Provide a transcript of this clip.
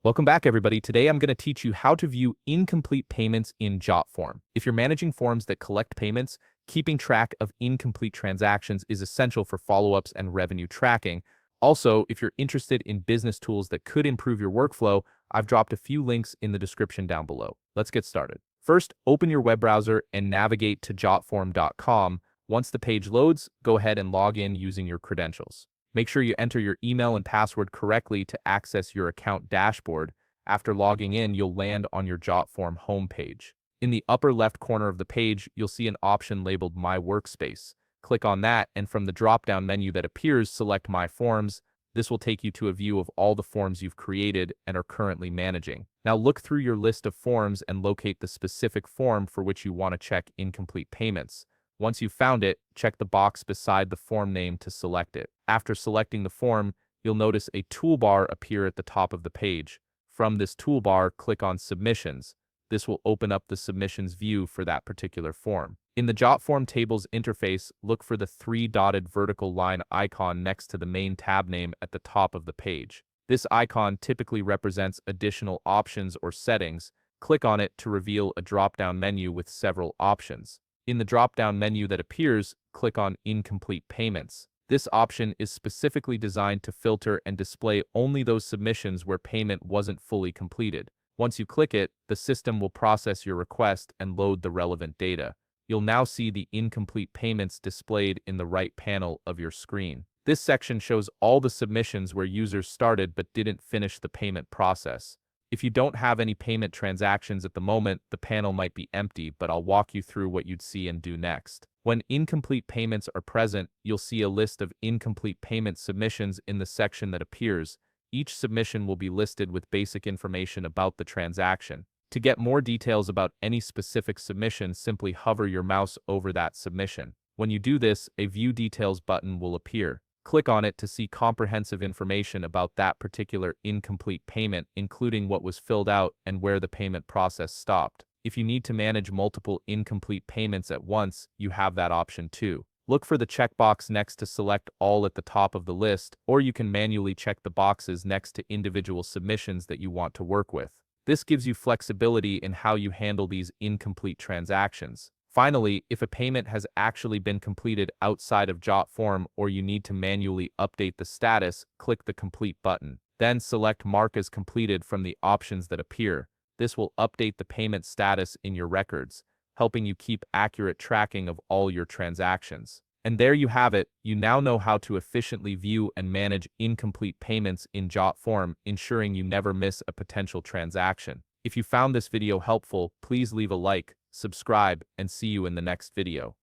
Welcome back, everybody. Today I'm going to teach you how to view incomplete payments in Jotform. If you're managing forms that collect payments, keeping track of incomplete transactions is essential for follow-ups and revenue tracking. Also, if you're interested in business tools that could improve your workflow, I've dropped a few links in the description down below. Let's get started. First, open your web browser and navigate to jotform.com. Once the page loads, go ahead and log in using your credentials. Make sure you enter your email and password correctly to access your account dashboard. After logging in, you'll land on your Jotform homepage. In the upper left corner of the page, you'll see an option labeled My Workspace. Click on that, and from the drop-down menu that appears, select My Forms. This will take you to a view of all the forms you've created and are currently managing. Now look through your list of forms and locate the specific form for which you want to check incomplete payments. Once you've found it, check the box beside the form name to select it. After selecting the form, you'll notice a toolbar appear at the top of the page. From this toolbar, click on Submissions. This will open up the submissions view for that particular form. In the Jotform tables interface, look for the three-dotted vertical line icon next to the main tab name at the top of the page. This icon typically represents additional options or settings. Click on it to reveal a drop-down menu with several options. In the drop-down menu that appears, click on Incomplete Payments. This option is specifically designed to filter and display only those submissions where payment wasn't fully completed. Once you click it, the system will process your request and load the relevant data. You'll now see the incomplete payments displayed in the right panel of your screen. This section shows all the submissions where users started but didn't finish the payment process. If you don't have any payment transactions at the moment, the panel might be empty, but I'll walk you through what you'd see and do next. When incomplete payments are present, you'll see a list of incomplete payment submissions in the section that appears. Each submission will be listed with basic information about the transaction. To get more details about any specific submission, simply hover your mouse over that submission. When you do this, a View Details button will appear. Click on it to see comprehensive information about that particular incomplete payment, including what was filled out and where the payment process stopped. If you need to manage multiple incomplete payments at once, you have that option too. Look for the checkbox next to Select All at the top of the list, or you can manually check the boxes next to individual submissions that you want to work with. This gives you flexibility in how you handle these incomplete transactions. Finally, if a payment has actually been completed outside of Jotform or you need to manually update the status, click the Complete button. Then select Mark as completed from the options that appear. This will update the payment status in your records, helping you keep accurate tracking of all your transactions. And there you have it. You now know how to efficiently view and manage incomplete payments in Jotform, ensuring you never miss a potential transaction. If you found this video helpful, please leave a like, subscribe, and see you in the next video.